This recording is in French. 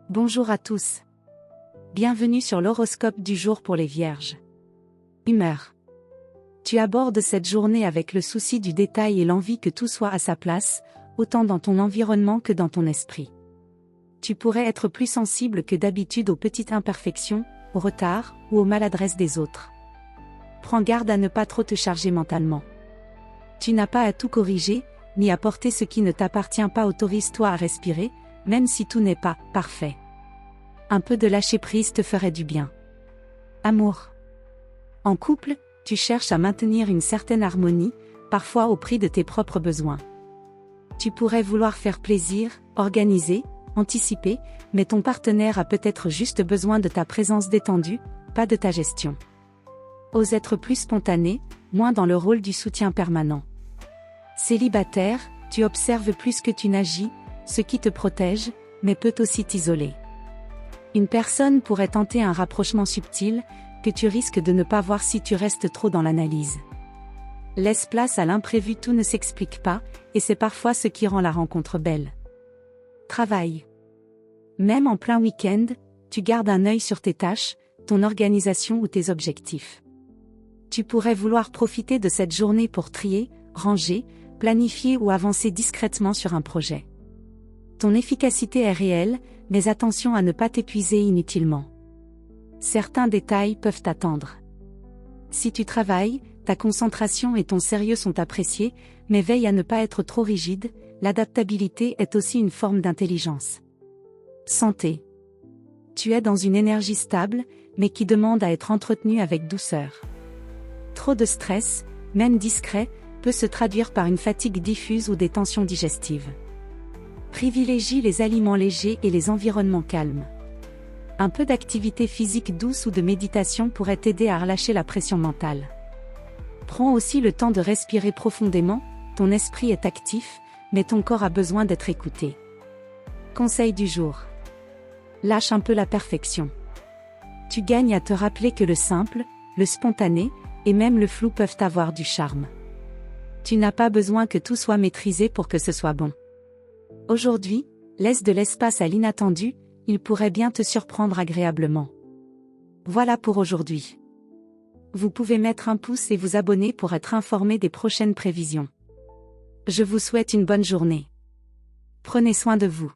Bonjour à tous. Bienvenue sur l'horoscope du jour pour les Vierges. Humeur. Tu abordes cette journée avec le souci du détail et l'envie que tout soit à sa place, autant dans ton environnement que dans ton esprit. Tu pourrais être plus sensible que d'habitude aux petites imperfections, au retard ou aux maladresses des autres. Prends garde à ne pas trop te charger mentalement. Tu n'as pas à tout corriger, ni à porter ce qui ne t'appartient pas. Autorise-toi à respirer, même si tout n'est pas parfait. Un peu de lâcher-prise te ferait du bien. Amour. En couple, tu cherches à maintenir une certaine harmonie, parfois au prix de tes propres besoins. Tu pourrais vouloir faire plaisir, organiser, anticiper, mais ton partenaire a peut-être juste besoin de ta présence détendue, pas de ta gestion. Ose être plus spontané, moins dans le rôle du soutien permanent. Célibataire, tu observes plus que tu n'agis, ce qui te protège, mais peut aussi t'isoler. Une personne pourrait tenter un rapprochement subtil, que tu risques de ne pas voir si tu restes trop dans l'analyse. Laisse place à l'imprévu, tout ne s'explique pas, et c'est parfois ce qui rend la rencontre belle. Travail. Même en plein week-end, tu gardes un œil sur tes tâches, ton organisation ou tes objectifs. Tu pourrais vouloir profiter de cette journée pour trier, ranger, planifier ou avancer discrètement sur un projet. Ton efficacité est réelle, mais attention à ne pas t'épuiser inutilement. Certains détails peuvent attendre. Si tu travailles, ta concentration et ton sérieux sont appréciés, mais veille à ne pas être trop rigide, l'adaptabilité est aussi une forme d'intelligence. Santé. Tu es dans une énergie stable, mais qui demande à être entretenue avec douceur. Trop de stress, même discret, peut se traduire par une fatigue diffuse ou des tensions digestives. Privilégie les aliments légers et les environnements calmes. Un peu d'activité physique douce ou de méditation pourrait t'aider à relâcher la pression mentale. Prends aussi le temps de respirer profondément, ton esprit est actif, mais ton corps a besoin d'être écouté. Conseil du jour. Lâche un peu la perfection. Tu gagnes à te rappeler que le simple, le spontané, et même le flou peuvent avoir du charme. Tu n'as pas besoin que tout soit maîtrisé pour que ce soit bon. Aujourd'hui, laisse de l'espace à l'inattendu, il pourrait bien te surprendre agréablement. Voilà pour aujourd'hui. Vous pouvez mettre un pouce et vous abonner pour être informé des prochaines prévisions. Je vous souhaite une bonne journée. Prenez soin de vous.